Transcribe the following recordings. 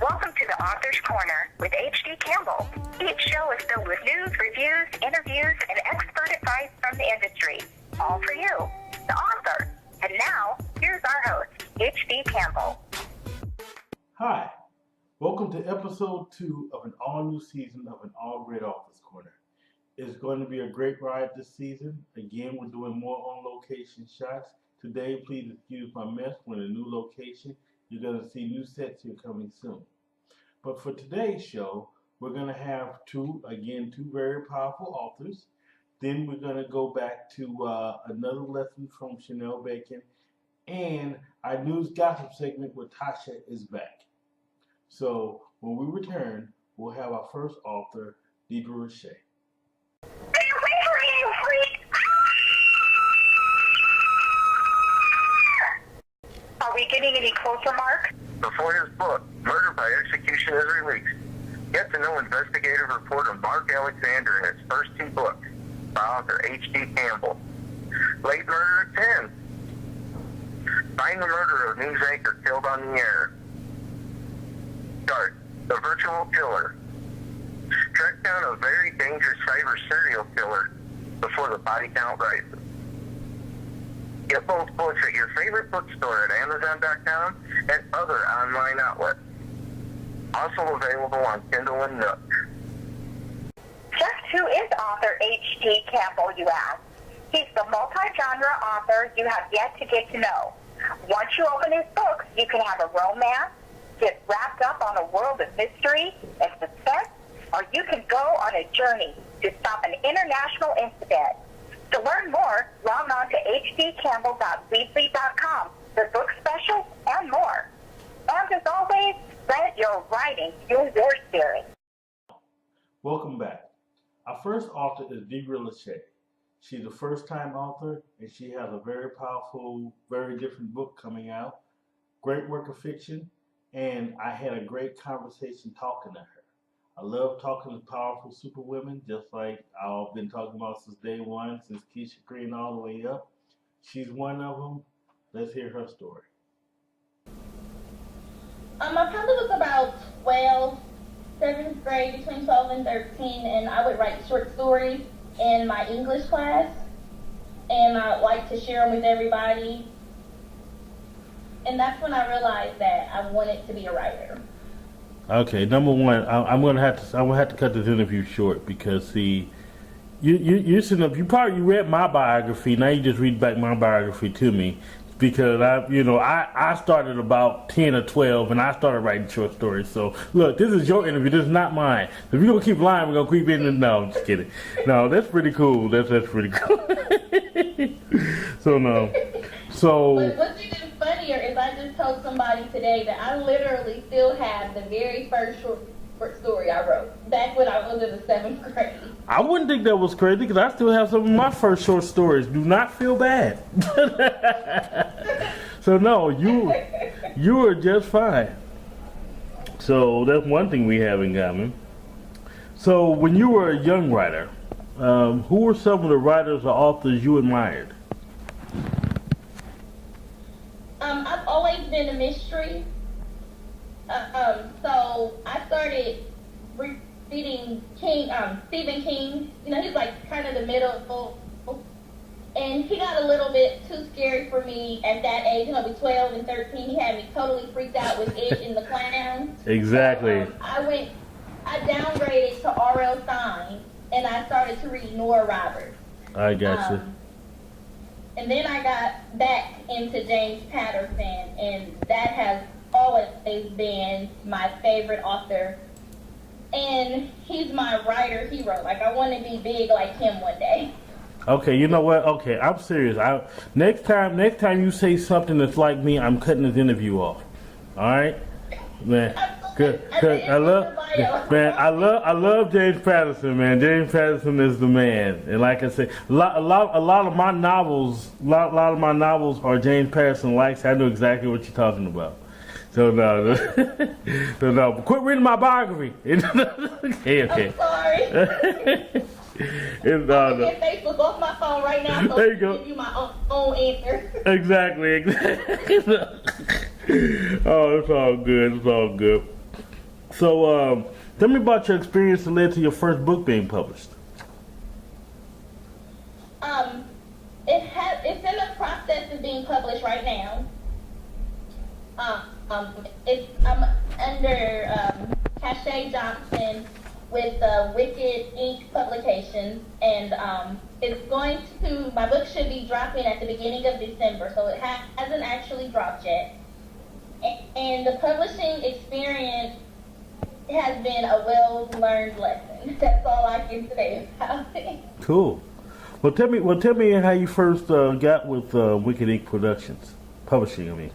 Welcome to the Author's Corner with H.D. Campbell. Each show is filled with news, reviews, interviews, and expert advice from the industry. All for you, the author. And now, here's our host, H.D. Campbell. Hi, welcome to episode 2 of an all-new season of an all-great Author's Corner. It's going to be a great ride this season. Again, we're doing more on-location shots. Today, please excuse my mess. We're in a new location. You're going to see new sets here coming soon. But for today's show, we're going to have two very powerful authors. Then we're going to go back to another lesson from Shonell Bacon. And our news gossip segment with Tasha is back. So when we return, we'll have our first author, Deidre Leshay. Are we getting any closer, Mark? Before his book, Murder by Execution, is released, get to know investigative reporter Mark Alexander in his first 2 books by author H.D. Campbell. Late Murder at 10. Find the murder of news anchor killed on the air. Start, the virtual killer. Track down a very dangerous cyber serial killer before the body count rises. Get both books at your favorite bookstore at Amazon.com and other online outlets. Also available on Kindle and Nook. Just who is author H.D. Campbell, you ask? He's the multi-genre author you have yet to get to know. Once you open his books, you can have a romance, get wrapped up on a world of mystery and suspense, or you can go on a journey to stop an international incident. To learn more, log on to hdcampbell.weebly.com for book specials and more. And as always, let your writing fuel your spirit. Welcome back. Our first author is Deidre Leshay. She's a first-time author, and she has a very powerful, very different book coming out. Great work of fiction, and I had a great conversation talking to her. I love talking to powerful superwomen, just like I've been talking about since day one, since Keisha Green all the way up. She's one of them. Let's hear her story. I probably was about 12, 7th grade, between 12 and 13, and I would write short stories in my English class, and I like to share them with everybody. And that's when I realized that I wanted to be a writer. Okay, number one, I'm gonna have to cut this interview short because see, you're sitting up. You read my biography. Now you just read back my biography to me because I started about 10 or 12 and I started writing short stories. So look, this is your interview. This is not mine. If you're gonna keep lying, we're gonna creep in. And no, I'm just kidding. No, that's pretty cool. That's pretty cool. So no, so. What's even funnier is I just told somebody today that I literally still have the very first short story I wrote back when I was in the 7th grade. I wouldn't think that was crazy because I still have some of my first short stories. Do not feel bad. So no, you are just fine. So that's one thing we have in common. So when you were a young writer, who were some of the writers or authors you admired? I've always been a mystery. So I started reading Stephen King. He's like kind of the middle, and he got a little bit too scary for me at that age. Be 12 and 13. He had me totally freaked out with Ed and the Clown. Exactly. So, I downgraded to R.L. Stein, and I started to read Nora Roberts. I got you. And then I got back into James Patterson, and that has always been my favorite author. And he's my writer hero. Like, I want to be big like him one day. Okay, you know what? Okay, I'm serious. Next time you say something that's like me, I'm cutting this interview off. All right, man. Cause I love James Patterson, man. James Patterson is the man, and like I said, a lot of my novels are James Patterson likes. I know exactly what you're talking about. So no, but quit reading my biography. Okay. I'm sorry. I'm gonna get Facebook off my phone right now so there you I go. can give you my own answer. Exactly. Oh, it's all good. So, tell me about your experience that led to your first book being published. It's in the process of being published right now. I'm under Tasha Johnson with Wicked Inc. Publications, and my book should be dropping at the beginning of December, so it hasn't actually dropped yet. And the publishing experience has been a well-learned lesson. That's all I can say about it. Cool. Well, tell me how you first got with Wicked Inc. Publishing. I mean.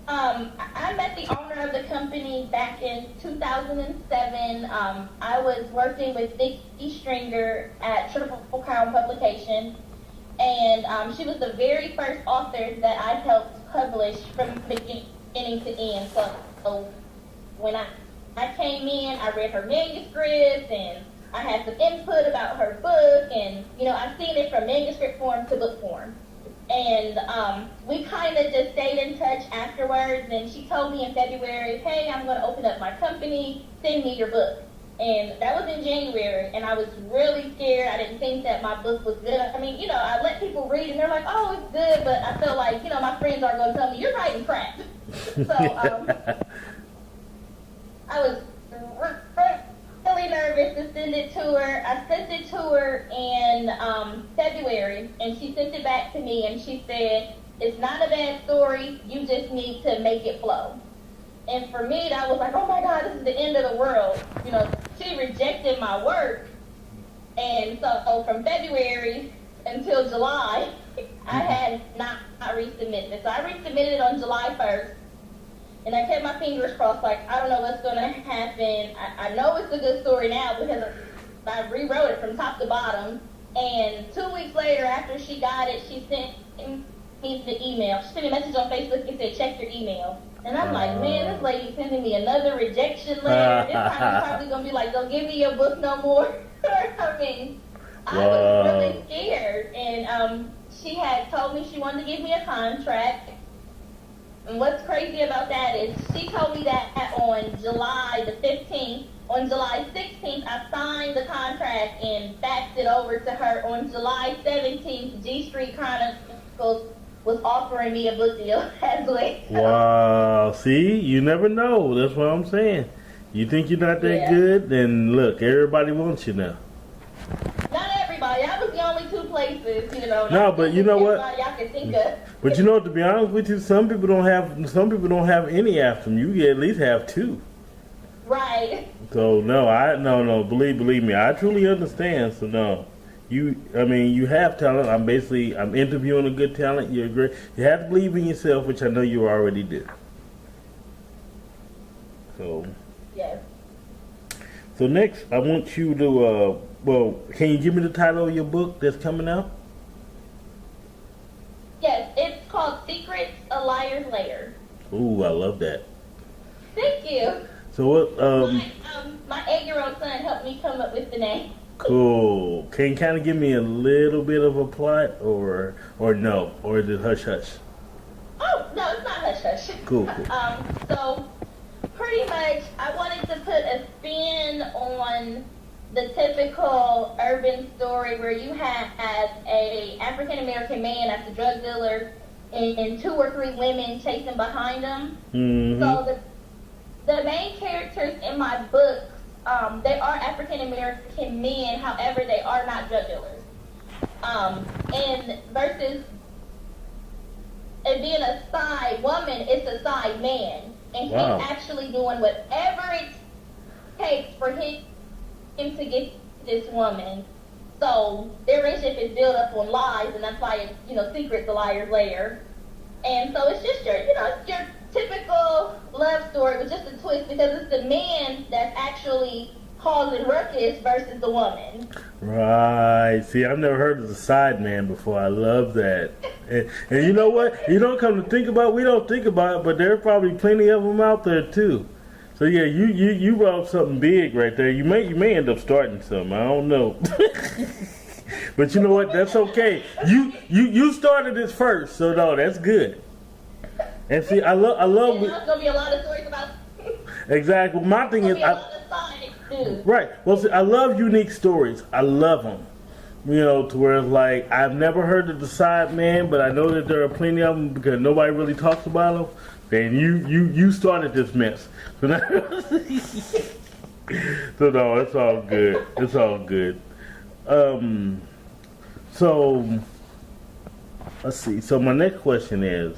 I met the owner of the company back in 2007. I was working with Vicky Stringer at Triple Crown Publication, and she was the very first author that I helped publish from beginning to end. So when I came in, I read her manuscript, and I had some input about her book, and I've seen it from manuscript form to book form. And we kind of just stayed in touch afterwards, and she told me in February, hey, I'm going to open up my company, send me your book. And that was in January, and I was really scared. I didn't think that my book was good. I mean, I let people read, and they're like, oh, it's good, but I feel like, my friends are going to tell me, you're writing crap. So I was really nervous to send it to her. I sent it to her in February, and she sent it back to me, and she said, it's not a bad story, you just need to make it flow. And for me, that was like, oh my God, this is the end of the world. She rejected my work. And so from February until July, I had not resubmitted it. So I resubmitted it on July 1st. And I kept my fingers crossed, like, I don't know what's going to happen. I know it's a good story now because I rewrote it from top to bottom. And 2 weeks later, after she got it, she sent me the email. She sent me a message on Facebook and said, check your email. And I'm like, man, this lady sending me another rejection letter. This time it's probably going to be like, don't give me your book no more. I mean, I was really scared. And she had told me she wanted to give me a contract. And what's crazy about that is she told me that on July the 15th. On July 16th, I signed the contract and faxed it over to her. On July 17th, G Street Chronicles was offering me a book deal as well. Wow. See, you never know. That's what I'm saying. You think you're not that good, then look, everybody wants you now. Not everybody. I was the only two places, No, but you know what? Y'all can think of. But to be honest with you, some people don't have any after them. You at least have two. Right. So no, believe me, I truly understand. So no. You have talent. I'm interviewing a good talent. You're great. You have to believe in yourself, which I know you already do. So. Yes. So next, I want you to, can you give me the title of your book that's coming out? Yes, it's called Secrets, A Liar's Lair. Ooh, I love that. Thank you. So what, my 8-year-old son helped me come up with the name. Cool. Can you kind of give me a little bit of a plot, or no, or is it hush hush? Oh no, it's not hush hush. Cool. So pretty much, I wanted to put a spin on the typical urban story where you have a African American man that's a drug dealer and 2 or 3 women chasing behind him. Mm-hmm. So the main characters in my book. They are African American men, however, they are not drug dealers. And versus it being a side woman, it's a side man. And he's actually doing whatever it takes for him to get this woman. So their relationship is built up on lies, and that's why it's, Secrets, the Liar's Lair. And so it's just your typical love story with just a twist, because it's the man that's actually causing ruckus versus the woman. Right. See, I've never heard of the side man before. I love that. And you know what? You don't come to think about it, we don't think about it, but there are probably plenty of them out there too. So yeah, you brought up something big right there. You may end up starting something. I don't know. But you know what? That's okay. You started this first, so no, that's good. And see, I love. There's gonna be a lot of stories about. Exactly. My thing is, right. Well, see, I love unique stories. I love them. You know, to where it's like, I've never heard of the side man, but I know that there are plenty of them because nobody really talks about them. Then you started this mess. So, so no, it's all good. It's all good. So let's see. So my next question is,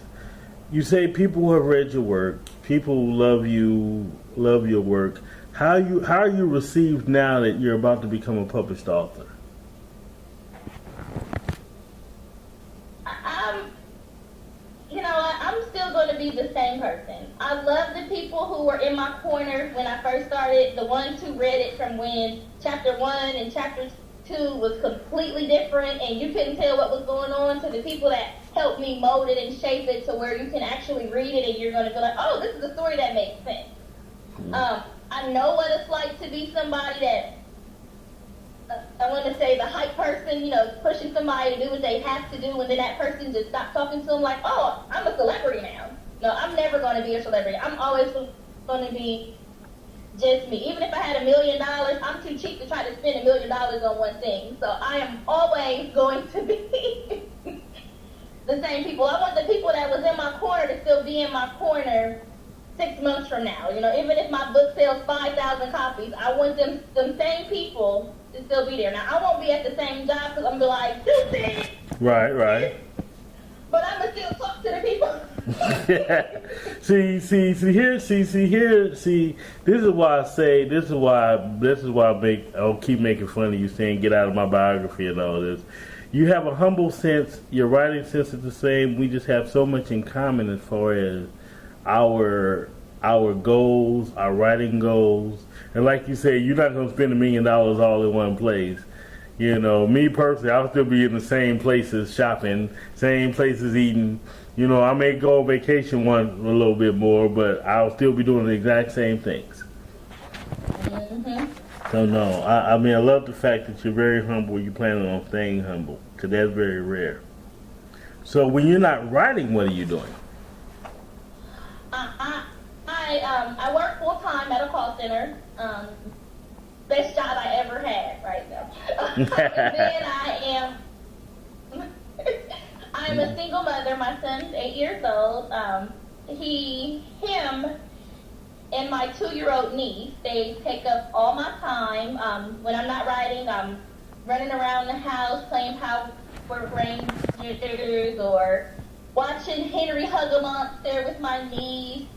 you say people who have read your work, people who love your work. How are you received now that you're about to become a published author? I'm still going to be the same person. I love the people who were in my corner when I first started, the ones who read it from when chapter 1 and chapter 2 was completely different and you couldn't tell what was going on, to the people that helped me mold it and shape it to where you can actually read it and you're going to be like, oh, this is a story that makes sense. I know what it's like to be somebody that, I want to say the hype person, pushing somebody to do what they have to do, and then that person just stops talking to them like, oh, I'm a celebrity now. No, I'm never going to be a celebrity. I'm always going to be just me. Even if I had $1 million, I'm too cheap to try to spend $1 million on one thing. So I am always going to be the same people. I want the people that was in my corner to still be in my corner 6 months from now. Even if my book sells 5,000 copies, I want them same people to still be there. Now, I won't be at the same job because I'm going to be like, stupid. Right. But I'm going to still talk to the people. See, this is why I'll keep making fun of you saying get out of my biography and all this. You have a humble sense, your writing sense is the same. We just have so much in common as far as our goals, our writing goals. And like you said, you're not going to spend $1 million all in one place. Me personally, I'll still be in the same places shopping, same places eating. I may go on vacation a little bit more, but I'll still be doing the exact same things. Mm-hmm. So no, I love the fact that you're very humble. You're planning on staying humble, because that's very rare. So when you're not writing, what are you doing? I work full time at a call center. Best job I ever had right now. And then I'm a single mother. My son's 8 years old. Him, and my 2-year-old niece, they take up all my time. When I'm not writing, I'm running around the house playing Power Rangers or watching Henry hug a monster with my niece.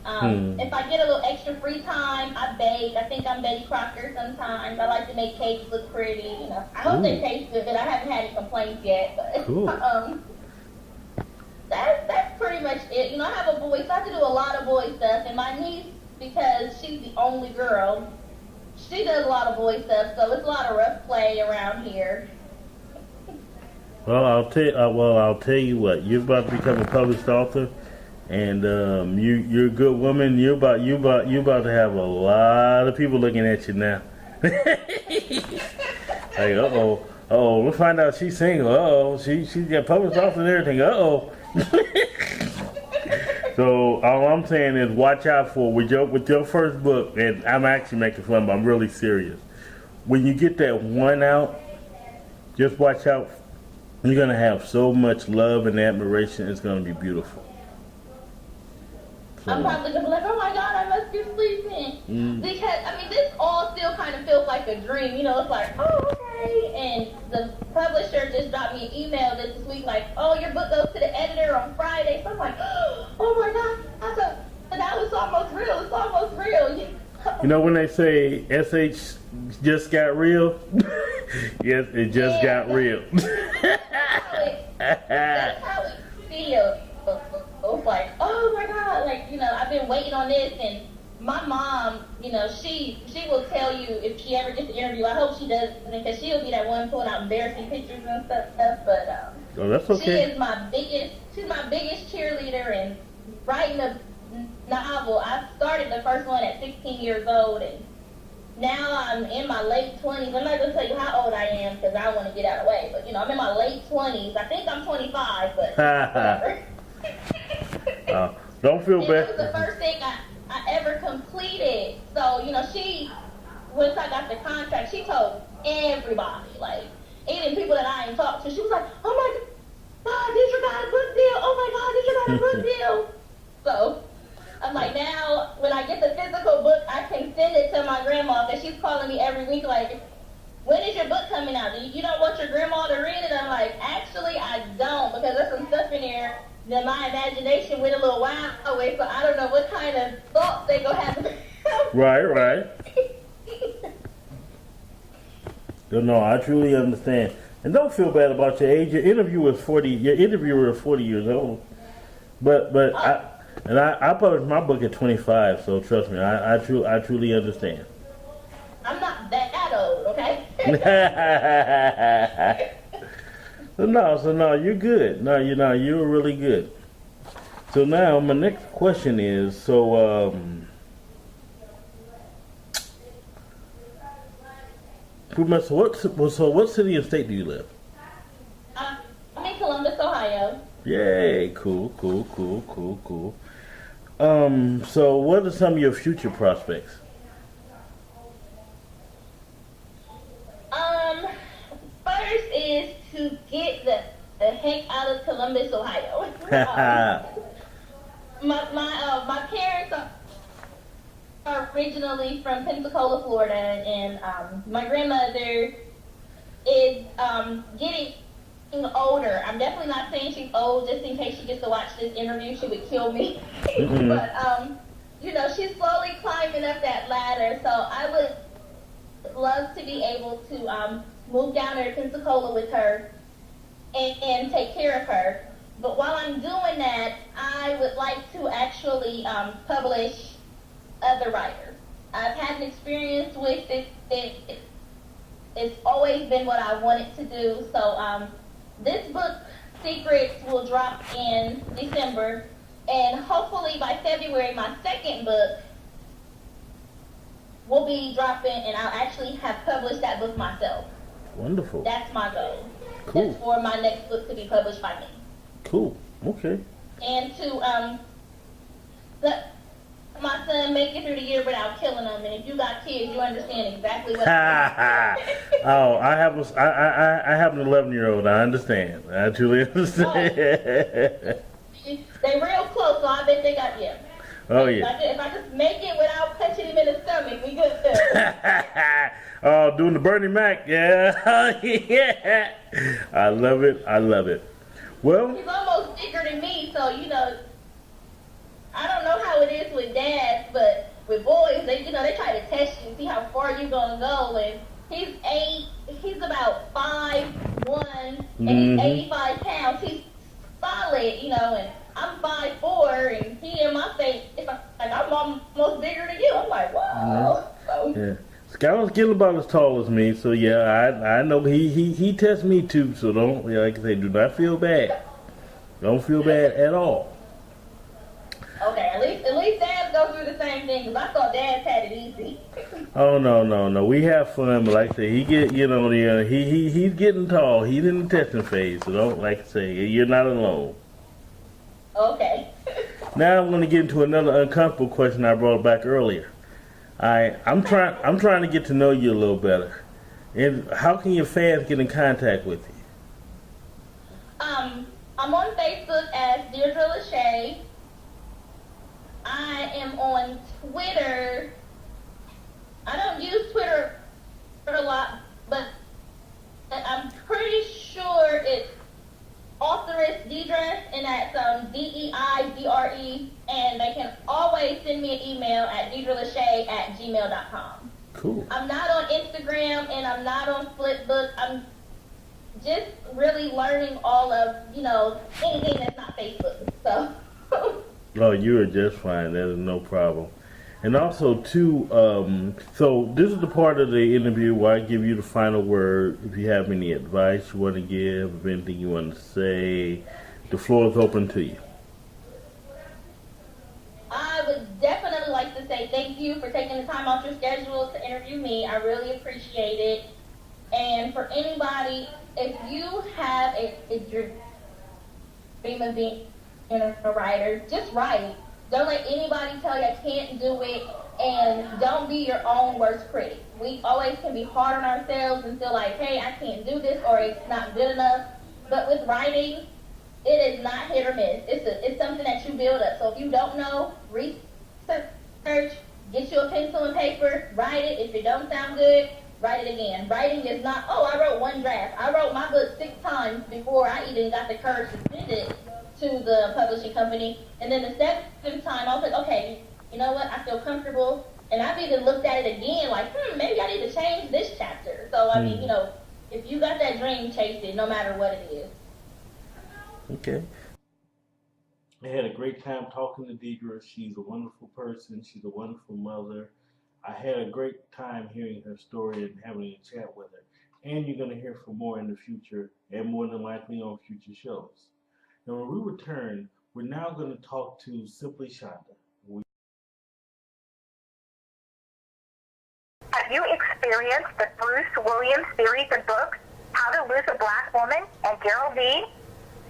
If I get a little extra free time, I bake. I think I'm Betty Crocker sometimes. I like to make cakes look pretty. I hope they taste good. I haven't had any complaints yet. But cool. That's pretty much it. I have a boy, so I have to do a lot of boy stuff. And my niece, because she's the only girl, she does a lot of boy stuff. So it's a lot of rough play around here. Well, I'll tell you what. You're about to become a published author, and you're a good woman. You're about to have a lot of people looking at you now. Like, we'll find out she's single. She's got published author and everything. So all I'm saying is, watch out for with your first book. And I'm actually making fun, but I'm really serious. When you get that one out, just watch out. You're going to have so much love and admiration. It's going to be beautiful. So, I'm probably going to be like, oh my God, I must be sleeping. Because, this all still kind of feels like a dream. It's like, oh, okay. And the publisher just dropped me an email this week like, oh, your book goes to the editor on Friday. So I'm like, oh my God. I thought, that was almost real. It's almost real. When they say SH just got real, yes, it just got real. That's how it feels. It's like, oh my God, I've been waiting on this, and my mom, she will tell you if she ever gets an interview. I hope she doesn't, because she'll be that one pulling out embarrassing pictures and stuff. But that's okay. She's my biggest cheerleader, and writing a novel. I started the first one at 16 years old, and now I'm in my late 20s. I'm not going to tell you how old I am because I want to get out of the way. But, I'm in my late 20s. I think I'm 25, but whatever. Don't feel bad. It was the first thing I ever completed. So, once I got the contract, she told everybody, like, even people that I ain't talked to, she was like, oh my God, Deidre got a book deal. Oh my God, Deidre got a book deal. So, I'm like, now, when I get the physical book, I can send it to my grandma, because she's calling me every week, like, when is your book coming out? You don't want your grandma to read it? I'm like, actually, I don't, because there's some stuff in there that my imagination went a little wild away, so I don't know what kind of thoughts they gonna have. Right. No, I truly understand. And don't feel bad about your age. Your interviewer is 40 years old. But I published my book at 25, so trust me, I truly understand. I'm not that old, okay? So no, you're good. No, you're really good. So now my next question is, what city and state do you live? I'm in Columbus, Ohio. Yay, cool. So what are some of your future prospects? First is to get the heck out of Columbus, Ohio. My parents are originally from Pensacola, Florida, and my grandmother is getting older. I'm definitely not saying she's old just in case she gets to watch this interview. She would kill me. Mm-hmm. But, she's slowly climbing up that ladder, so I would love to be able to move down there to Pensacola with her and take care of her. But while I'm doing that, I would like to actually publish other writers. I've had an experience with it. It's always been what I wanted to do. So this book, Secrets, will drop in December. And hopefully by February, my second book will be dropping, and I'll actually have published that book myself. Wonderful. That's my goal. Cool. That's for my next book to be published by me. Cool. Okay. And to let my son make it through the year without killing them. And if you got kids, you understand exactly what I'm saying. Oh, I have an 11-year-old. I understand. I truly understand. They real close, so I bet they got Oh yeah. If I just make it without punching him in the stomach, we good there. Oh, doing the Bernie Mac, yeah. Yeah. I love it. Well, he's almost bigger than me, so I don't know how it is with dads, but with boys, they try to test you and see how far you're gonna go. And he's 8, he's about 5'1", and he's 85 pounds. He's solid, and I'm 5'4", and he in my face, it's like I'm almost bigger than you. I'm like, wow. Yeah. Skylar's getting about as tall as me, so yeah, I know he tests me too. So don't, like I say, do not feel bad. Don't feel bad at all. Okay, at least dads go through the same thing, because I thought dads had it easy. Oh no, we have fun, but like I say, he's getting tall. He's in the testing phase, so don't, like I say, you're not alone. Okay. Now I'm going to get into another uncomfortable question I brought back earlier. I'm trying to get to know you a little better. And how can your fans get in contact with you? I'm on Facebook as Deidre Leshay. I am on Twitter. I don't use Twitter a lot, but I'm pretty sure it's authoress Deidre, and that's Deidre, and they can always send me an email at deidreleshay@gmail.com. Cool. I'm not on Instagram, and I'm not on Flipbook. I'm just really learning all of, anything that's not Facebook. So. Oh, you are just fine. That is no problem. And also, too, so this is the part of the interview where I give you the final word. If you have any advice you want to give, if anything you want to say, the floor is open to you. I would definitely like to say thank you for taking the time off your schedule to interview me. I really appreciate it. And for anybody, if you have a dream of being a writer, just write. Don't let anybody tell you I can't do it. And don't be your own worst critic. We always can be hard on ourselves and feel like, hey, I can't do this or it's not good enough. But with writing, it is not hit or miss. It's something that you build up. So if you don't know, research, get you a pencil and paper, write it. If it don't sound good, write it again. Writing is not, oh, I wrote one draft. I wrote my book 6 times before I even got the courage to send it to the publishing company. And then the 7th time, I was like, okay, you know what? I feel comfortable. And I've even looked at it again like, maybe I need to change this chapter. So, I mean, if you got that dream, chase it, no matter what it is. Okay. I had a great time talking to Deidre. She's a wonderful person. She's a wonderful mother. I had a great time hearing her story and having a chat with her. And you're going to hear from more in the future, and more than likely on future shows. Now, when we return, we're now going to talk to Simply Shonda. Have you experienced the Bruce Williams series of books, How to Lose a Black Woman and Geraldine?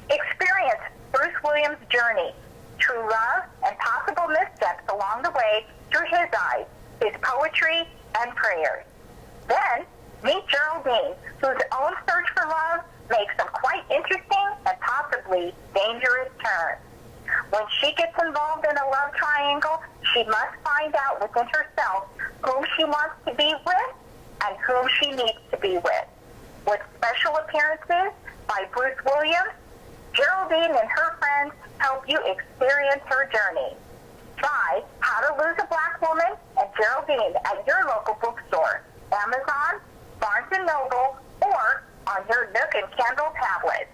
Experience Bruce Williams' journey, true love, and possible missteps along the way through his eyes, his poetry, and prayers. Then, meet Geraldine, whose own search for love makes some quite interesting and possibly dangerous turns. When she gets involved in a love triangle, she must find out within herself whom she wants to be with and whom she needs to be with. With special appearances by Bruce Williams, Geraldine and her friends help you experience her journey. Buy How to Lose a Black Woman and Geraldine at your local bookstore, Amazon, Barnes & Noble, or on your Nook and Kindle tablet.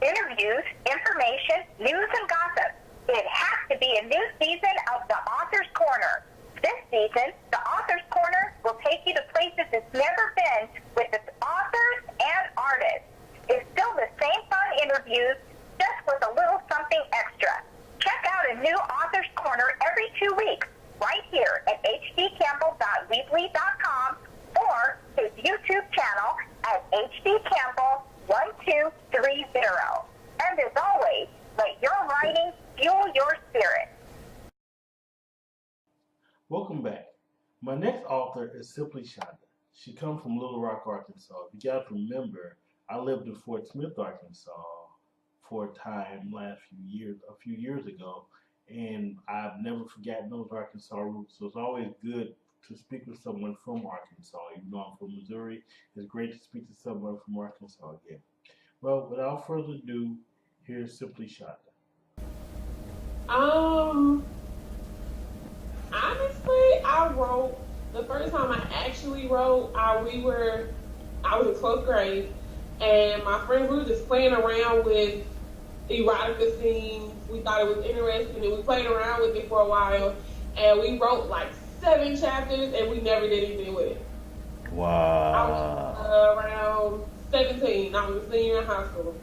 Interviews, information, news, and gossip. It has to be a new season of The Author's Corner. This season, The Author's Corner will take you to places it's never been with its authors and artists. It's still the same fun interviews, just with a little something extra. Check out a new Author's Corner every 2 weeks, right here at hdcampbell.weebly.com or his YouTube channel at hdcampbell1230. And as always, let your writing fuel your spirit. Welcome back. My next author is Simply Shonda. She comes from Little Rock, Arkansas. You got to remember, I lived in Fort Smith, Arkansas for a time a few years ago, and I've never forgotten those Arkansas roots. So it's always good to speak with someone from Arkansas. Even though I'm from Missouri, it's great to speak to someone from Arkansas again. Well, without further ado, here's Simply Shonda. Honestly, I wrote, the first time I actually wrote, I was in 12th grade, and my friends, we were just playing around with erotica scenes. We thought it was interesting, and we played around with it for a while, and we wrote like 7 chapters, and we never did anything with it. Wow. I was around 17. I was a senior in high school.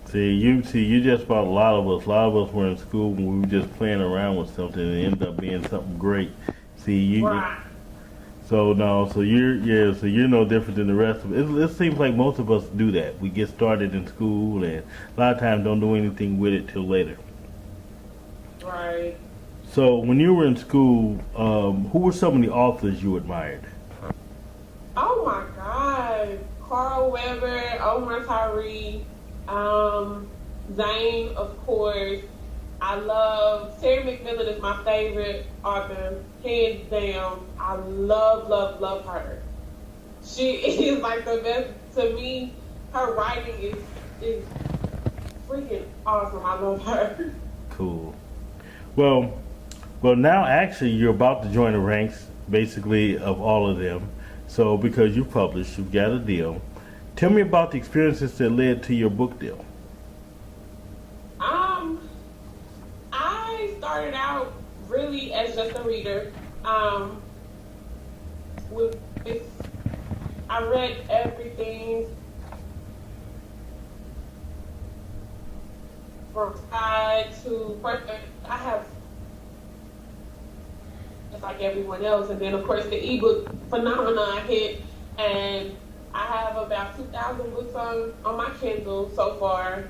See, you just about a lot of us. A lot of us were in school and we were just playing around with something and it ended up being something great. See, Right. So you're no different than the rest of us. It seems like most of us do that. We get started in school and a lot of times don't do anything with it till later. Right. So when you were in school, who were some of the authors you admired? Oh my God. Carl Weber, Omar Tyree, Zane, of course. I love Terry McMillan is my favorite author, hands down. I love her. She is like the best to me. Her writing is freaking awesome. I love her. Cool. Well, now actually you're about to join the ranks, basically, of all of them. So because you published, you've got a deal. Tell me about the experiences that led to your book deal. I started out really as just a reader. I read everything from Tide to Perfect. I have, just like everyone else, and then of course the ebook phenomenon hit, and I have about 2,000 books on my Kindle so far.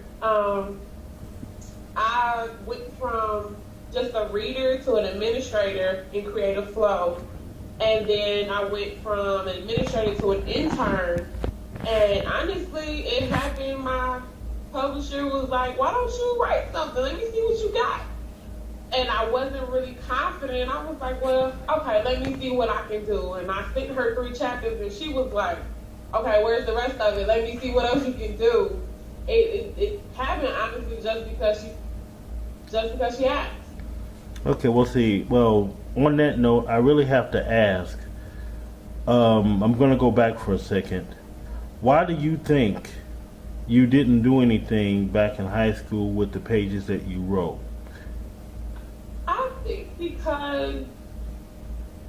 I went from just a reader to an administrator in Creative Flow. And then I went from an administrator to an intern. And honestly, it happened. My publisher was like, why don't you write something? Let me see what you got. And I wasn't really confident. I was like, well, okay, let me see what I can do. And I sent her 3 chapters, and she was like, okay, where's the rest of it? Let me see what else you can do. It happened, honestly, just because she asked. Okay, we'll see. Well, on that note, I really have to ask. I'm going to go back for a second. Why do you think you didn't do anything back in high school with the pages that you wrote? I think because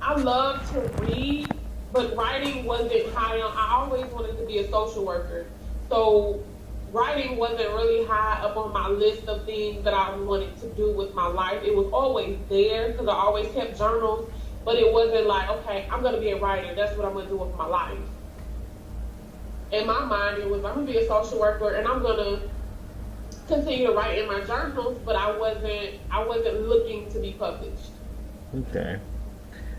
I love to read, but writing wasn't high on. I always wanted to be a social worker. So writing wasn't really high up on my list of things that I wanted to do with my life. It was always there because I always kept journals, but it wasn't like, okay, I'm going to be a writer. That's what I'm going to do with my life. In my mind, it was, I'm going to be a social worker and I'm going to continue to write in my journals, but I wasn't looking to be published. Okay.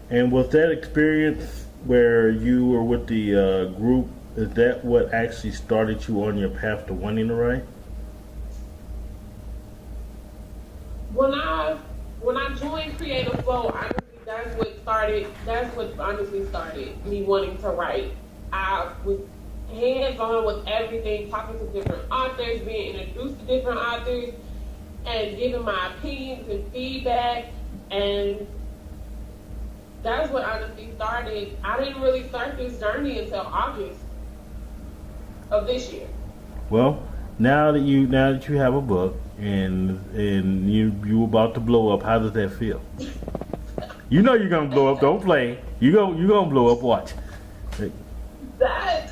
And was that experience where you were with the group, is that what actually started you on your path to wanting to write? When I joined Creative Flow, honestly, that's what honestly started me wanting to write. I was hands-on with everything, talking to different authors, being introduced to different authors, and giving my opinions and feedback, and that's what honestly started. I didn't really start this journey until August of this year. Well, now that you have a book and you about to blow up, how does that feel? You know you're gonna blow up. Don't play. You gonna blow up. Watch. That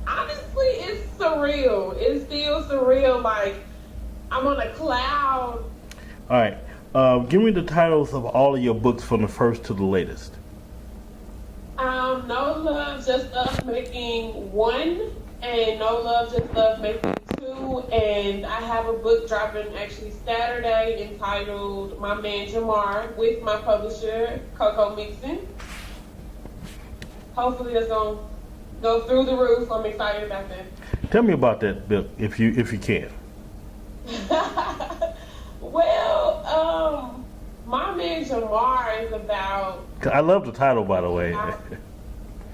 honestly, it's surreal. It's still surreal. Like I'm on a cloud. All right. Give me the titles of all of your books from the first to the latest. No Love, Just Love Making 1, and No Love, Just Love Making 2, and I have a book dropping actually Saturday entitled My Man Jamar with my publisher, Coco Mixon. Hopefully that's going to go through the roof. I'm excited about that. Tell me about that book, if you can. Well, My Man Jamar is about... I love the title, by the way.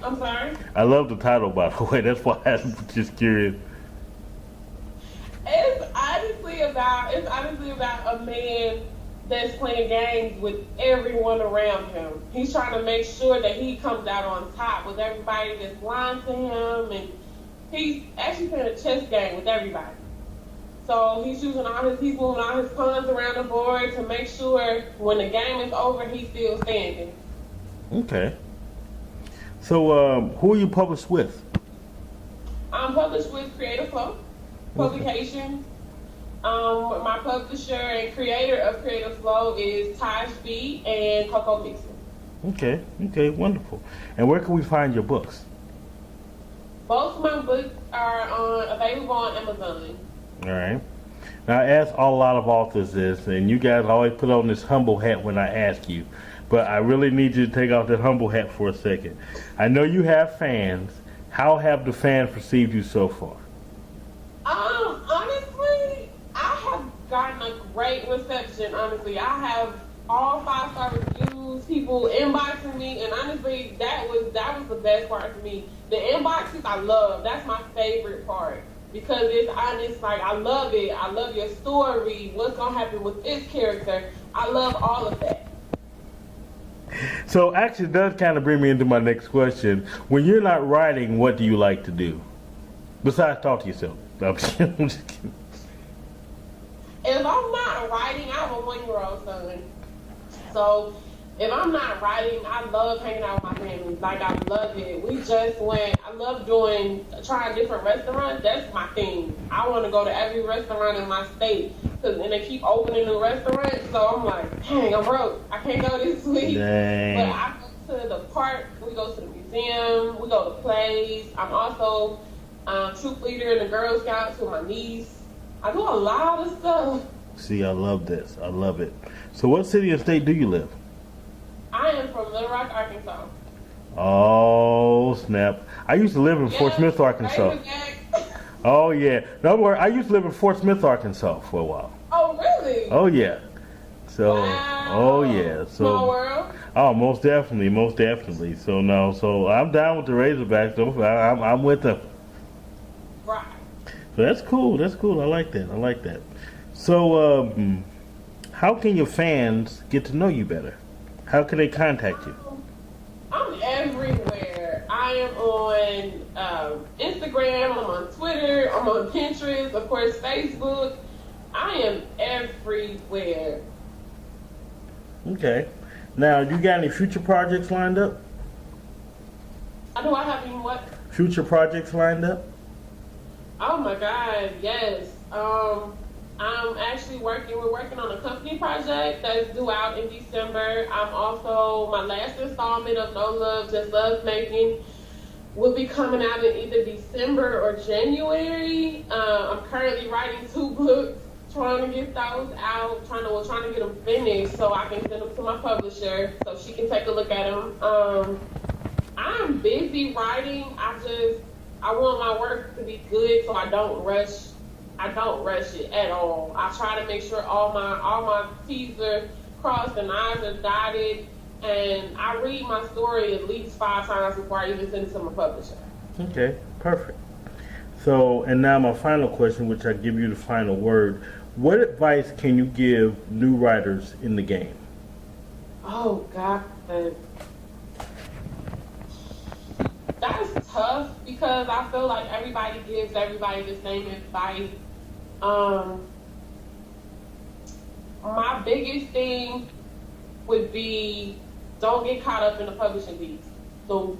I'm sorry? I love the title, by the way. That's why I'm just curious. It's honestly about a man that's playing games with everyone around him. He's trying to make sure that he comes out on top with everybody that's lying to him, and he's actually playing a chess game with everybody. So he's moving all his pawns around the board to make sure when the game is over, he's still standing. Okay. So, who are you published with? I'm published with Creative Flow Publications. My publisher and creator of Creative Flow is Tasha Bynum and Coco Mixon. Okay, wonderful. And where can we find your books? Both of my books are available on Amazon. All right. Now, I ask a lot of authors this, and you guys always put on this humble hat when I ask you, but I really need you to take off that humble hat for a second. I know you have fans. How have the fans received you so far? Honestly, I have gotten a great reception. Honestly, I have all 5-star reviews, people inboxing me, and honestly, that was the best part for me. The inboxes I love. That's my favorite part. Because it's honest, like, I love it. I love your story. What's going to happen with this character? I love all of that. So, actually, it does kind of bring me into my next question. When you're not writing, what do you like to do? Besides talk to yourself. I'm just kidding. If I'm not writing, I have a 1-year-old son. So, if I'm not writing, I love hanging out with my family. Like, I love it. I love trying different restaurants. That's my thing. I want to go to every restaurant in my state. And they keep opening new restaurants. So I'm like, dang, I'm broke. I can't go this week. Dang. But I go to the park. We go to the museum. We go to plays. I'm also troop leader in the Girl Scouts with my niece. I do a lot of stuff. See, I love this. I love it. So what city and state do you live? I am from Little Rock, Arkansas. Oh, snap. I used to live in Fort Smith, Arkansas. Oh, yeah. No, I used to live in Fort Smith, Arkansas for a while. Oh, really? Oh, yeah. So, wow. Oh, yeah. So, small world? Oh, most definitely, most definitely. So, no, so I'm down with the Razorbacks. So I'm with them. Right. So that's cool. That's cool. I like that. I like that. So, how can your fans get to know you better? How can they contact you? I'm everywhere. I am on Instagram, I'm on Twitter, I'm on Pinterest, of course, Facebook. I am everywhere. Okay. Now, you got any future projects lined up? Do I have any what? Future projects lined up? Oh my God, yes. I'm actually we're working on a company project that's due out in December. I'm also, my last installment of No Love, Just Love Making will be coming out in either December or January. I'm currently writing 2 books, trying to get those out, trying to get them finished so I can send them to my publisher so she can take a look at them. I'm busy writing. I want my work to be good, so I don't rush it at all. I try to make sure all my T's are crossed and I's are dotted, and I read my story at least 5 times before I even send it to my publisher. Okay, perfect. So, and now my final question, which I give you the final word. What advice can you give new writers in the game? Oh, God. That's tough because I feel like everybody gives everybody the same advice. My biggest thing would be don't get caught up in the publishing beef. So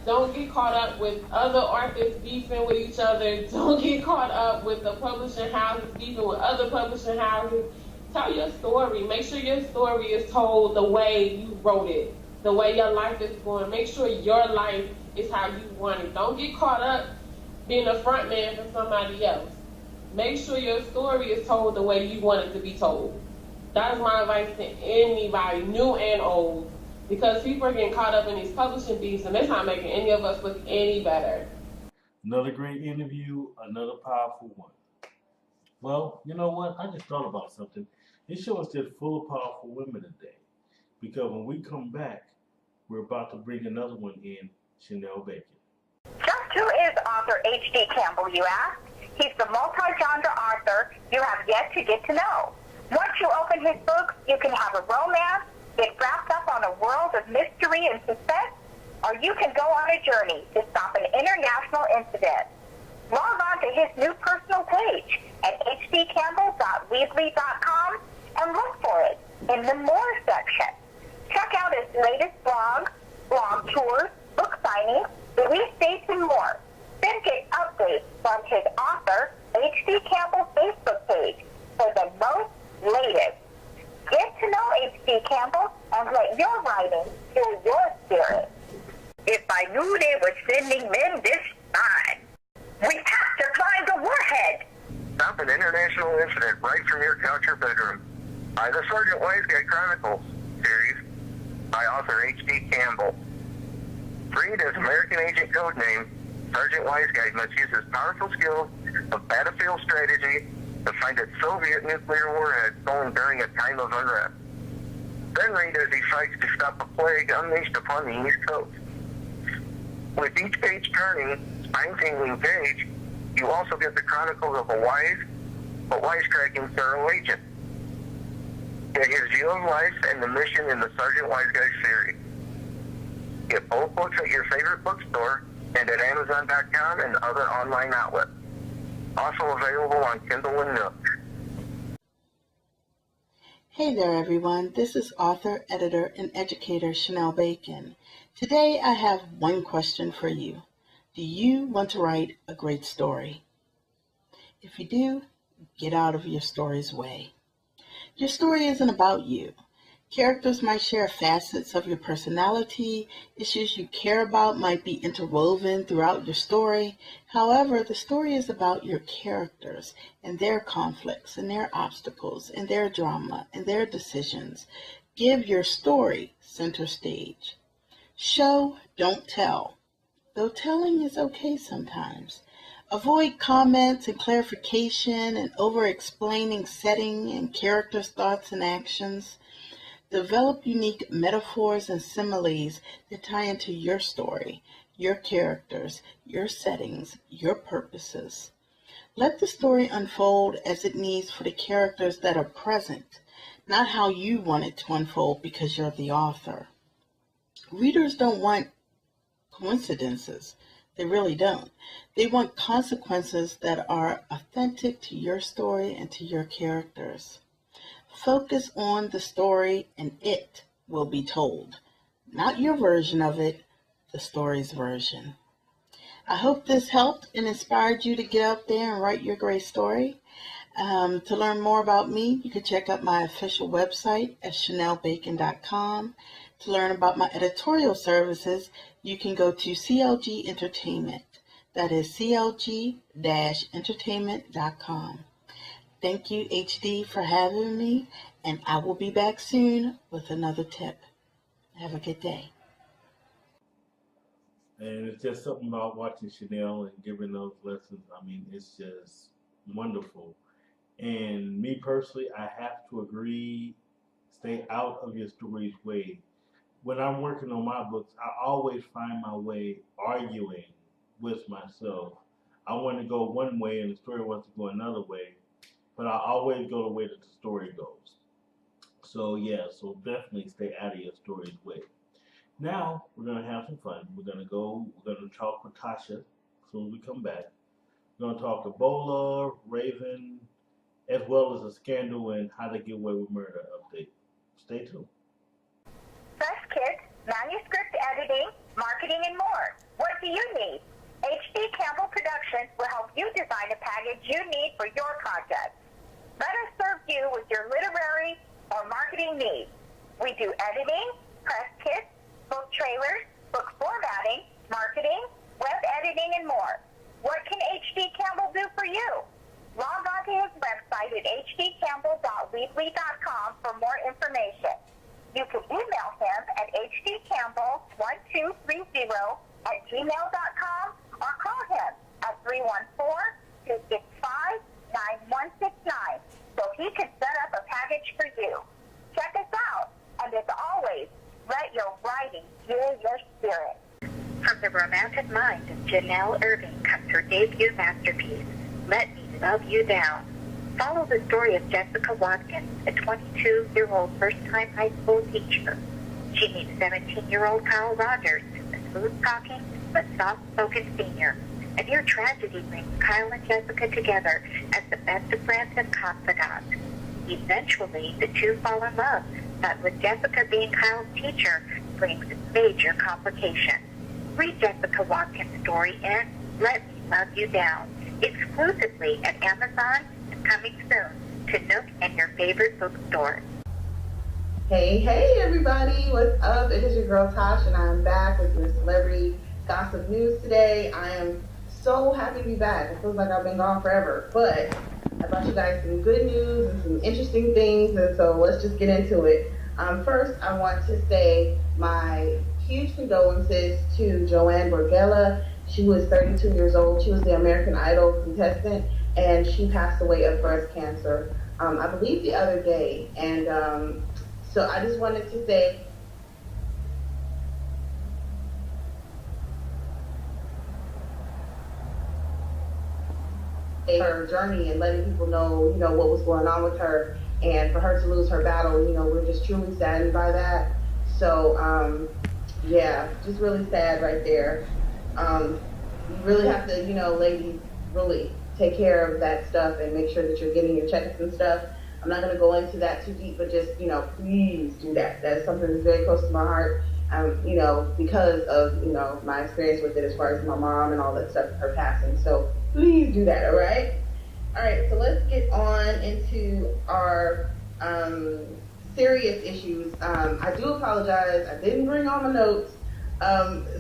don't get caught up with other authors beefing with each other. Don't get caught up with the publishing houses beefing with other publishing houses. Tell your story. Make sure your story is told the way you wrote it, the way your life is going. Make sure your life is how you want it. Don't get caught up being a front man for somebody else. Make sure your story is told the way you want it to be told. That is my advice to anybody, new and old, because people are getting caught up in these publishing beefs, and it's not making any of us look any better. Another great interview, another powerful one. Well, you know what? I just thought about something. This show is just full of powerful women today, because when we come back, we're about to bring another one in, Shonell Bacon. Just who is author H.D. Campbell, you ask? He's the multi-genre author you have yet to get to know. Once you open his books, you can have a romance, get wrapped up on a world of mystery and suspense, or you can go on a journey to stop an international incident. Log on to his new personal page at hdcampbell.weebly.com and look for it in the More section. Check out his latest blog tours, book signings, release dates, and more. Then get updates from his author, H.D. Campbell's Facebook page for the most latest. Get to know H.D. Campbell and let your writing fill your spirit. If I knew they were sending men this time, we have to find the warhead. Stop an international incident right from your couch or bedroom. By the Sergeant Wise Guy Chronicles series by author H.D. Campbell. Freed as American Agent Codename, Sergeant Wise Guy must use his powerful skills of battlefield strategy to find a Soviet nuclear warhead stolen during a time of unrest. Then read as he fights to stop a plague unleashed upon the East Coast. With each page turning, spine-tingling page, you also get the chronicles of a wise but wisecracking thorough agent. Get his view of life and the mission in the Sergeant Wise Guy series. Get both books at your favorite bookstore and at Amazon.com and other online outlets. Also available on Kindle and Nook. Hey there, everyone. This is author, editor, and educator Shonell Bacon. Today, I have one question for you. Do you want to write a great story? If you do, get out of your story's way. Your story isn't about you. Characters might share facets of your personality. Issues you care about might be interwoven throughout your story. However, the story is about your characters and their conflicts and their obstacles and their drama and their decisions. Give your story center stage. Show, don't tell. Though telling is okay sometimes. Avoid comments and clarification and over-explaining setting and characters' thoughts and actions. Develop unique metaphors and similes that tie into your story, your characters, your settings, your purposes. Let the story unfold as it needs for the characters that are present, not how you want it to unfold because you're the author. Readers don't want coincidences. They really don't. They want consequences that are authentic to your story and to your characters. Focus on the story and it will be told. Not your version of it, the story's version. I hope this helped and inspired you to get out there and write your great story. To learn more about me, you can check out my official website at shonellbacon.com. To learn about my editorial services, you can go to CLG Entertainment. That is clg-entertainment.com. Thank you, HD, for having me, and I will be back soon with another tip. Have a good day. And it's just something about watching Shonell and giving those lessons. I mean, it's just wonderful. And me personally, I have to agree, stay out of your story's way. When I'm working on my books, I always find my way arguing with myself. I want to go one way and the story wants to go another way, but I always go the way that the story goes. So yeah, so definitely stay out of your story's way. Now we're gonna have some fun. We're gonna talk with Tasha as soon as we come back. We're gonna talk Ebola, Raven, as well as a scandal and how to get away with murder update. Stay tuned. Press kits, manuscript editing, marketing, and more. What do you need? HD Campbell Productions will help you design a package you need for your project. Let us serve you with your literary or marketing needs. We do editing, press kits, book trailers, book formatting, marketing, web editing, and more. What can HD Campbell do for you? Log on to his website at hdcampbell.weebly.com for more information. You can email him at hdcampbell1230@gmail.com or call him at 314-265-9169 so he can set up a package for you. Check us out, and as always, let your writing fuel your spirit. From the romantic mind of Janelle Irving comes her debut masterpiece, Let Me Love You Down. Follow the story of Jessica Watkins, a 22-year-old first-time high school teacher. She meets 17-year-old Kyle Rogers, a smooth-talking but soft-spoken senior. A near tragedy brings Kyle and Jessica together as the best of friends and confidants. Eventually, the two fall in love, but with Jessica being Kyle's teacher brings major complications. Read Jessica Watkins' story in Let Me Love You Down, exclusively at Amazon, coming soon to Nook and your favorite bookstore. Hey everybody, what's up? It is your girl Tosh and I'm back with your celebrity gossip news today. I am so happy to be back. It feels like I've been gone forever, but I brought you guys some good news and some interesting things, and so let's just get into it. First, I want to say my huge condolences to Joanne Borgella. She was 32 years old. She was the American Idol contestant, and she passed away of breast cancer, I believe the other day. And so I just wanted to say, her journey and letting people know, what was going on with her, and for her to lose her battle, we're just truly saddened by that. So, yeah, just really sad right there. You really have to, ladies, really take care of that stuff and make sure that you're getting your checkups and stuff. I'm not going to go into that too deep, but just, please do that. That is something that's very close to my heart, because of, my experience with it as far as my mom and all that stuff, her passing. So please do that, all right? All right, so let's get on into our serious issues. I do apologize. I didn't bring all my notes.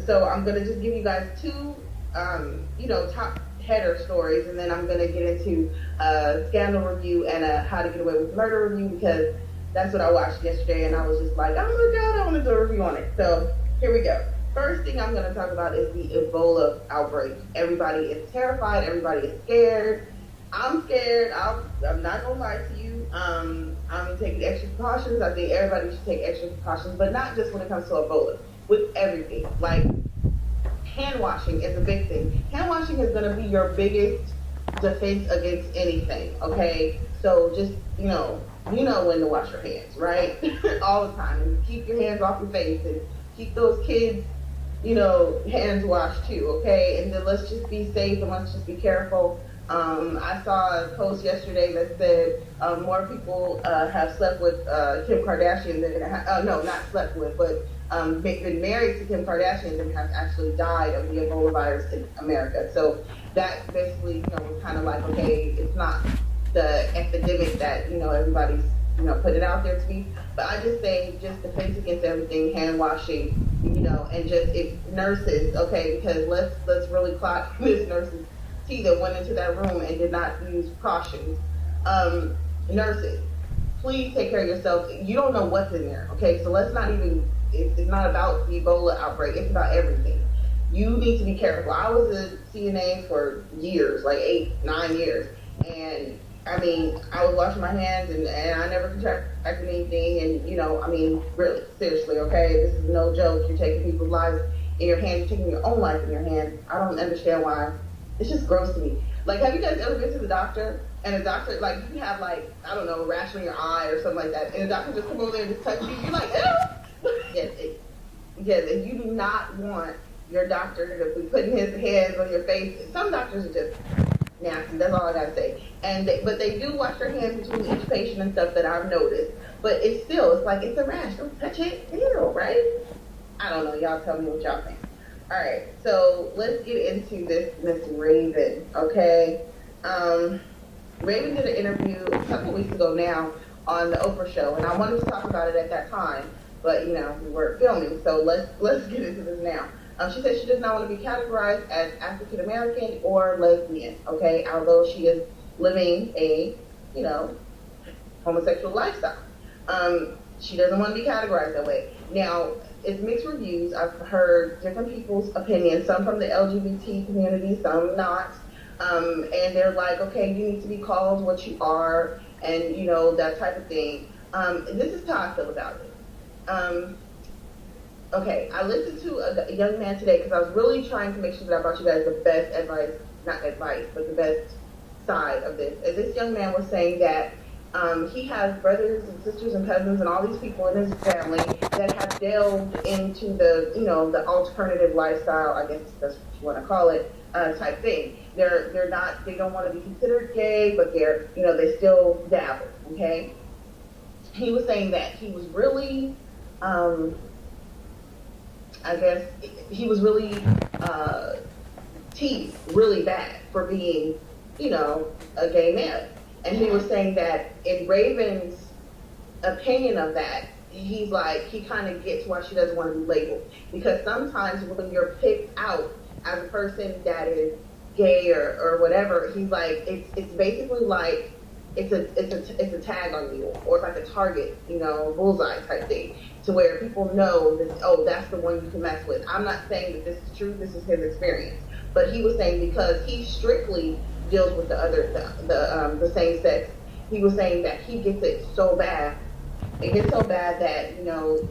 So I'm going to just give you guys two, top header stories, and then I'm going to get into a scandal review and a how to get away with murder review, because that's what I watched yesterday, and I was just like, oh my God, I want to do a review on it. So here we go. First thing I'm going to talk about is the Ebola outbreak. Everybody is terrified. Everybody is scared. I'm scared. I'm not going to lie to you. I'm taking extra precautions. I think everybody should take extra precautions, but not just when it comes to Ebola. With everything. Like, hand washing is a big thing. Hand washing is going to be your biggest defense against anything, okay? So just, you know when to wash your hands, right? All the time. And keep your hands off your face and keep those kids, hands washed too, okay? And then let's just be safe and let's just be careful. I saw a post yesterday that said more people have slept with Kim Kardashian than not slept with, but been married to Kim Kardashian than have actually died of the Ebola virus in America. So that basically, was kind of like, okay, it's not the epidemic that, everybody's, putting out there to be. But I just think just defense against everything, hand washing, and just if nurses, okay, because let's really clock this nurses that went into that room and did not use precautions. Nurses, please take care of yourself. You don't know what's in there, okay? So let's not even, it's not about the Ebola outbreak, it's about everything. You need to be careful. I was a CNA for years, like 8-9 years, and I was washing my hands and I never contracted anything, and really, seriously, okay? This is no joke. You're taking people's lives in your hands, you're taking your own life in your hands. I don't understand why. It's just gross to me. Like, have you guys ever been to the doctor and a doctor, like, you have, like, I don't know, a rash on your eye or something like that, and the doctor just come over there and just touch you? You're like, ew! Yes, and you do not want your doctor to be putting his hands on your face. Some doctors are just nasty. That's all I gotta say. But they do wash their hands between each patient and stuff that I've noticed. But it's like, it's a rash. Don't touch it. Ew, right? I don't know. Y'all tell me what y'all think. All right, so let's get into this Miss Raven, okay? Raven did an interview a couple weeks ago now on the Oprah show, and I wanted to talk about it at that time, but we weren't filming, so let's get into this now. She said she does not want to be categorized as African American or lesbian, okay? Although she is living a, homosexual lifestyle. She doesn't want to be categorized that way. Now, it's mixed reviews. I've heard different people's opinions, some from the LGBT community, some not. And they're like, okay, you need to be called what you are, and, that type of thing. This is how I feel about it. Okay, I listened to a young man today because I was really trying to make sure that I brought you guys the best advice, not advice, but the best side of this. And this young man was saying that he has brothers and sisters and cousins and all these people in his family that have delved into the, the alternative lifestyle, I guess that's what you want to call it, type thing. They don't want to be considered gay, but they still dabble, okay? He was saying that he was really, he was really teased really bad for being, a gay man. And he was saying that in Raven's opinion of that, he's like, he kind of gets why she doesn't want to be labeled. Because sometimes when you're picked out as a person that is gay or whatever, he's like, it's basically like, it's a tag on you, or it's like a target, bullseye type thing, to where people know that, oh, that's the one you can mess with. I'm not saying that this is true, this is his experience. But he was saying because he strictly deals with the same sex, he was saying that he gets it so bad. It gets so bad that,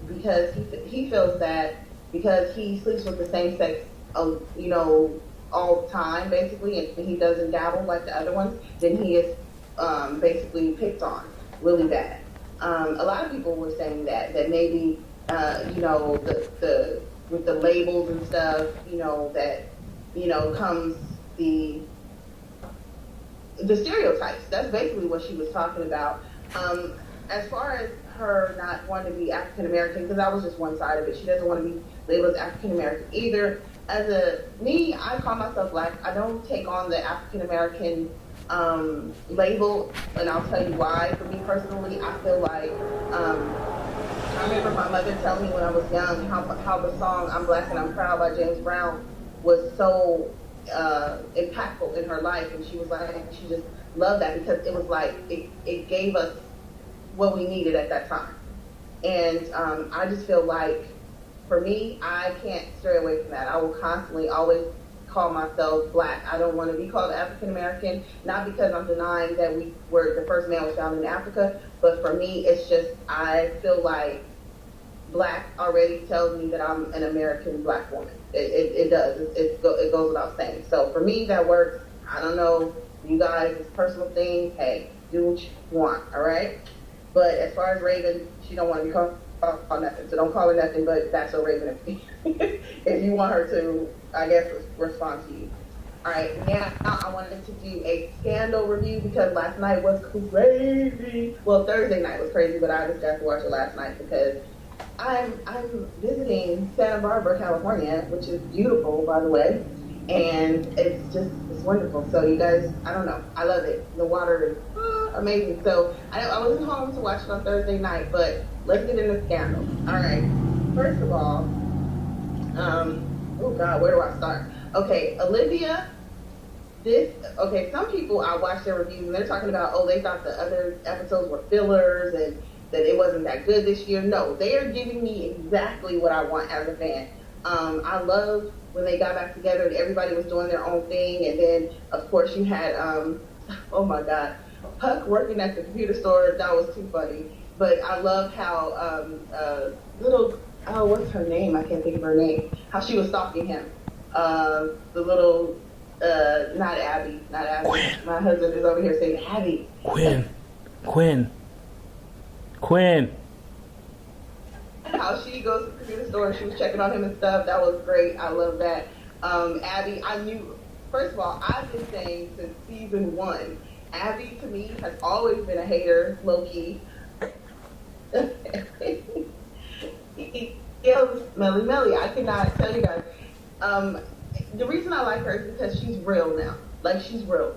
because he feels that because he sleeps with the same sex, all the time, basically, and he doesn't dabble like the other ones, then he is basically picked on really bad. A lot of people were saying that maybe, with the labels and stuff, that, comes the stereotypes. That's basically what she was talking about. As far as her not wanting to be African American, because that was just one side of it. She doesn't want to be labeled as African American either. I call myself black. I don't take on the African American label, and I'll tell you why. For me personally, I feel like I remember my mother telling me when I was young how the song "I'm Black and I'm Proud" by James Brown was so impactful in her life, and she was like, she just loved that because it was like it gave us what we needed at that time. And I just feel like, for me, I can't stray away from that. I will constantly always call myself Black. I don't want to be called African American, not because I'm denying that we were the first man was found in Africa, but for me, it's just, I feel like Black already tells me that I'm an American Black woman. It does. It goes without saying. So for me, that works. I don't know, you guys, it's a personal thing. Hey, do what you want, all right? But as far as Raven, she don't want to be called nothing. So don't call her nothing, but that's a Raven if you want her to, I guess, respond to you. All right, now I wanted to do a scandal review because last night was crazy. Well, Thursday night was crazy, but I just got to watch it last night because I'm visiting Santa Barbara, California, which is beautiful, by the way, and it's wonderful. So you guys, I don't know, I love it. The water is amazing. So I wasn't home to watch it on Thursday night, but let's get into Scandal. All right, first of all, oh God, where do I start? Okay, Olivia. Some people, I watched their reviews and they're talking about, oh, they thought the other episodes were fillers and that it wasn't that good this year. No, they are giving me exactly what I want as a fan. I love when they got back together and everybody was doing their own thing, and then of course you had oh my God, Huck working at the computer store. That was too funny. But I love how what's her name? I can't think of her name. How she was stalking him. The little not Abby. Quinn. My husband is over here saying Abby. Quinn. How she goes to the computer store and she was checking on him and stuff. That was great. I love that. Abby, I knew, first of all, I've been saying since season 1, Abby to me has always been a hater, low-key. He kills Melly. I cannot tell you guys. The reason I like her is because she's real now. Like, she's real.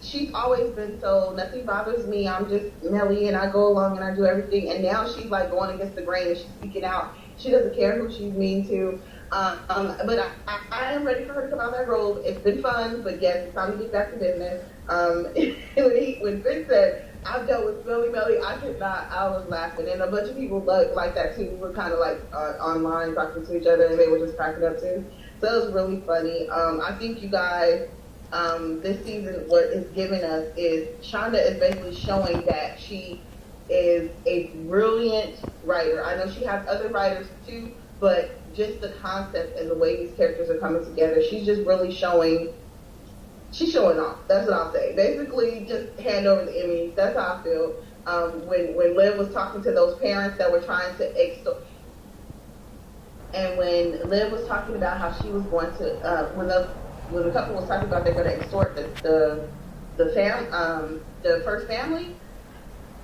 She's always been so, nothing bothers me, I'm just Melly and I go along and I do everything, and now she's like going against the grain and she's speaking out. She doesn't care who she's mean to, but I am ready for her to come out of that role. It's been fun, but yes, it's time to get back to business. When Finn said, I've dealt with Melly, I was laughing, and a bunch of people like that too. We were kind of like online talking to each other and they were just cracking up too. So it was really funny. I think you guys, this season, what it's giving us is Shonda is basically showing that she is a brilliant writer. I know she has other writers too, but just the concept and the way these characters are coming together, she's just really showing off. That's what I'll say. Basically, just hand over the Emmys. That's how I feel. When Liv was talking to those parents that were trying to extort, and when Liv was talking about how she was going to, when the couple was talking about they're going to extort the first family,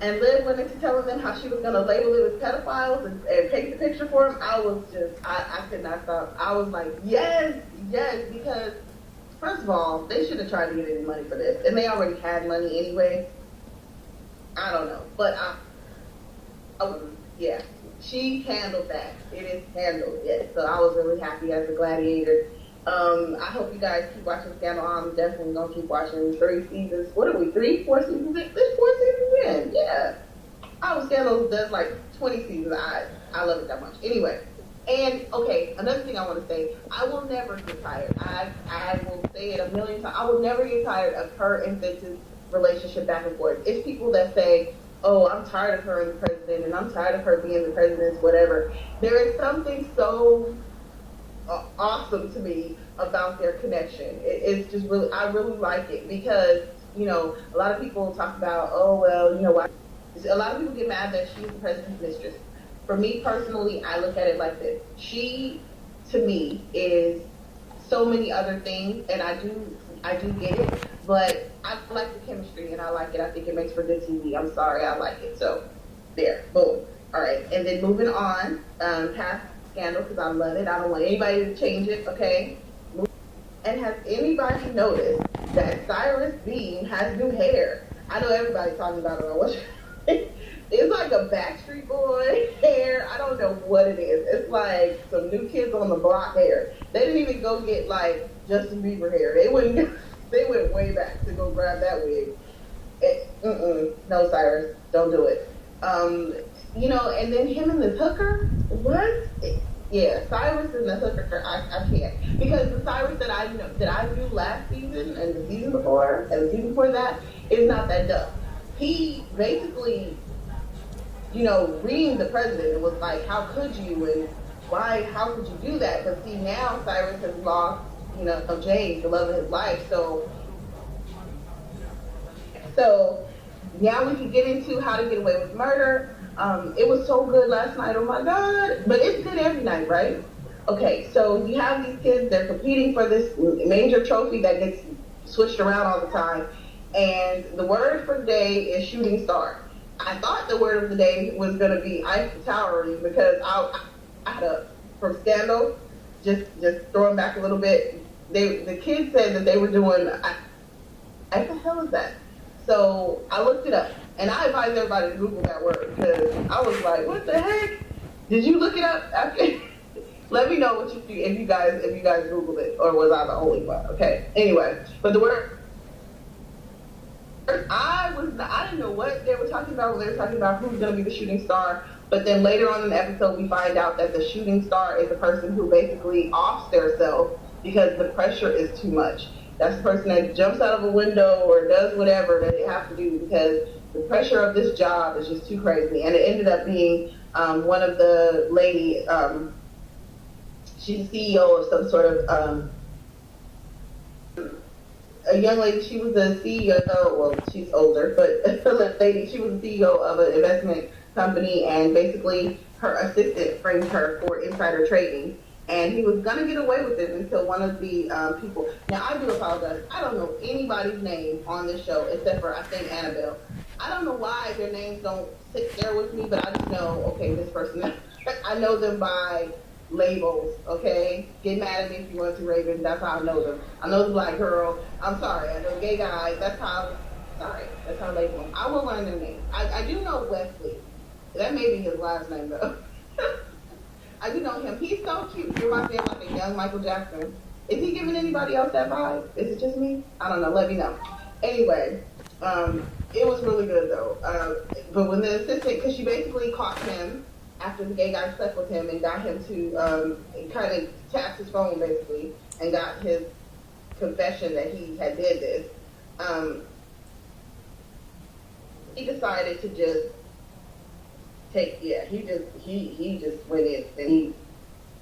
and Liv went into telling them how she was going to label it as pedophiles and take the picture for them, I could not stop. I was like, yes, because first of all, they should have tried to get any money for this, and they already had money anyway. I don't know, but yeah, she handled that. It is handled, yes. So I was really happy as a gladiator. I hope you guys keep watching Scandal. I'm definitely gonna keep watching 3 seasons. What are we? 4 seasons? There's 4 seasons in. Yeah. Scandal does like 20 seasons. I love it that much. Anyway. And, okay, another thing I want to say, I will never get tired. I will say it a million times. I will never get tired of her and Vince's relationship back and forth. It's people that say, oh, I'm tired of her and the president, and I'm tired of her being the president, whatever. There is something so awesome to me about their connection. It's just really, I really like it because, a lot of people talk about, oh, well, why? A lot of people get mad that she's the president's mistress. For me personally, I look at it like this. She, to me, is so many other things, and I do get it, but I like the chemistry, and I like it. I think it makes for good TV. I'm sorry, I like it. So, there, boom. All right, and then moving on, past Scandal, because I love it. I don't want anybody to change it, okay? And has anybody noticed that Cyrus Beam has new hair. I know everybody's talking about it on what it's like a Backstreet Boy hair. I don't know what it is. It's like some new kids on the block hair. They didn't even go get like Justin Bieber hair. They went way back to go grab that wig. No, Cyrus, don't do it. And then him and the hooker. What? Yeah, Cyrus and the hooker. I can't, because the Cyrus that I knew last season and the season before and the season before that is not that dumb. He basically, reamed the president and was like, "How could you?" and "Why? How could you do that?" But see, now Cyrus has lost, James, the love of his life. So now we can get into How to Get Away with Murder. It was so good last night. Oh my God! But it's good every night, right? Okay, so you have these kids. They're competing for this major trophy that gets switched around all the time. And the word for the day is shooting star. I thought the word of the day was going to be Eiffel Towering, because I had from Scandal, just throwing back a little bit. The kids said that they were doing, what the hell is that? So I looked it up, and I advise everybody to Google that word, because I was like, what the heck? Did you look it up? Okay. Let me know what you think, if you guys Googled it, or was I the only one? Okay. Anyway, but the word, I didn't know what they were talking about when they were talking about who's going to be the shooting star. But then later on in the episode, we find out that the shooting star is the person who basically offs themselves because the pressure is too much. That's the person that jumps out of a window or does whatever that they have to do because the pressure of this job is just too crazy. And it ended up being one of the lady, she's CEO of some sort of, a young lady, she was the CEO, well, she's older, but a lady, she was the CEO of an investment company, and basically her assistant framed her for insider trading, and he was going to get away with it until one of the people, now I do apologize, I don't know anybody's name on this show except for, I think, Annabelle. I don't know why their names don't sit there with me, but I just know, okay, this person, I know them by labels, okay? Get mad at me if you want to, Raven. That's how I know them. I know the black girl. I'm sorry. I know the gay guy. That's how I label them. I will learn their names. I do know Wesley. That may be his last name, though. I do know him. He's so cute. He reminds me of like a young Michael Jackson. Is he giving anybody else that vibe? Is it just me? I don't know. Let me know. Anyway, it was really good, though. But when the assistant, because she basically caught him after the gay guy slept with him and got him to kind of tapped his phone basically and got his confession that he had did this, he decided to just he just went in and he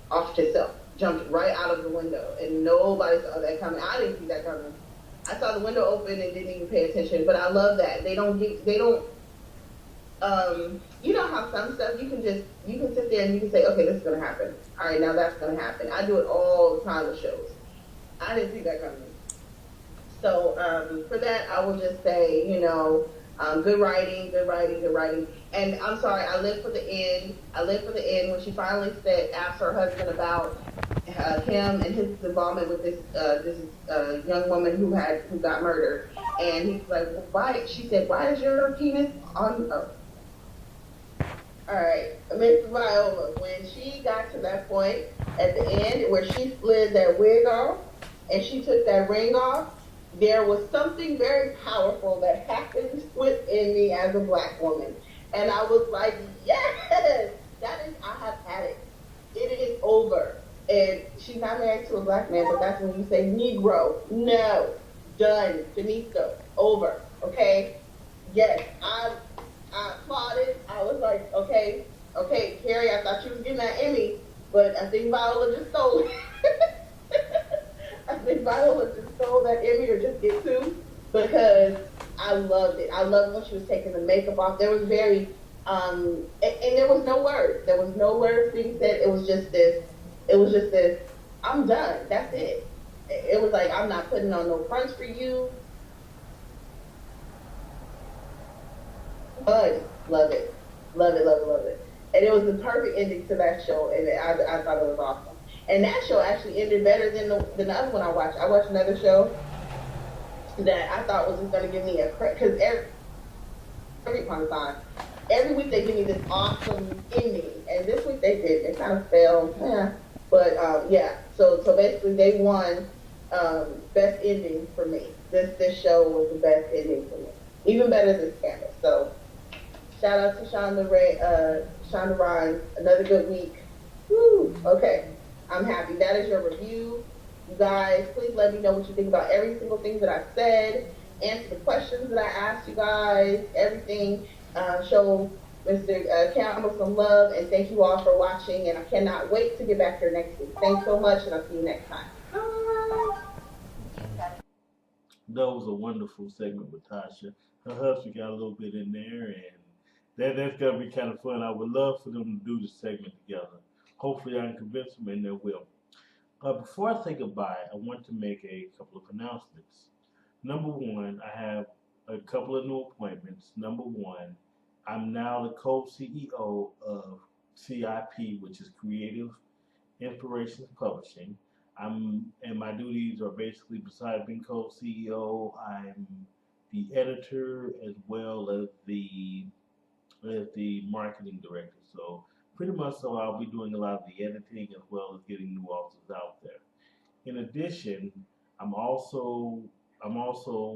offed himself, jumped right out of the window, and nobody saw that coming. I didn't see that coming. I saw the window open and didn't even pay attention, but I love that. They don't you know how some stuff you can sit there and you can say, okay, this is going to happen. All right, now that's going to happen. I do it all the time with shows. I didn't see that coming. So for that, I will just say, good writing. And I'm sorry, I live for the end. When she finally asked her husband about him and his involvement with this young woman who got murdered. And he's like, why? She said, why is your penis on? Oh. All right, Miss Viola, when she got to that point at the end where she slid that wig off and she took that ring off, there was something very powerful that happened within me as a black woman. And I was like, yes, I have had it. It is over. And she's not married to a black man, but that's when you say Negro. No, done, finito, over, okay? Yes, I applauded. I was like, okay, Carrie, I thought you was getting that Emmy, but I think Viola just stole it. I think Viola just stole that Emmy or just get two, because I loved it. I loved when she was taking the makeup off. There was very, and there was no words. There was no words being said. It was just this, I'm done. That's it. It was like, I'm not putting on no fronts for you. But love it. And it was the perfect ending to that show, and I thought it was awesome. And that show actually ended better than the other one I watched. I watched another show, that I thought was just going to give me a because every time, every week they give me this awesome ending, and this week they did. They kind of failed, yeah. But yeah, so basically they won best ending for me. This show was the best ending for me, even better than Scandal. So shout out to Shonda Rhimes, another good week. Woo! Okay, I'm happy. That is your review. You guys, please let me know what you think about every single thing that I said. Answer the questions that I asked you guys. Everything. Show Mr. Campbell some love, and thank you all for watching. And I cannot wait to get back here next week. Thanks so much, and I'll see you next time. Bye. That was a wonderful segment with Tasha. Her husband got a little bit in there, and that's gonna be kind of fun. I would love for them to do the segment together. Hopefully, I can convince them, and they will. Before I say goodbye, I want to make a couple of announcements. Number one, I have a couple of new appointments. Number one, I'm now the co-CEO of CIP, which is Creative Inspirations Publishing. And my duties are basically, besides being co-CEO, I'm the editor as well as the marketing director. So pretty much, so I'll be doing a lot of the editing as well as getting new authors out there. In addition, I'm also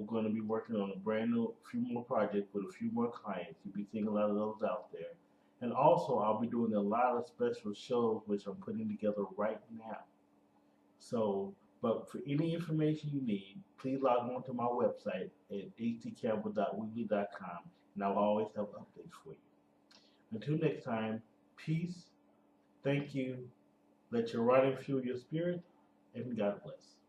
going to be working on a few more projects with a few more clients. You'll be seeing a lot of those out there. And also, I'll be doing a lot of special shows, which I'm putting together right now. So, but for any information you need, please log on to my website at htcampbell.weebly.com, and I'll always have updates for you. Until next time, peace, thank you, let your writing fuel your spirit, and God bless.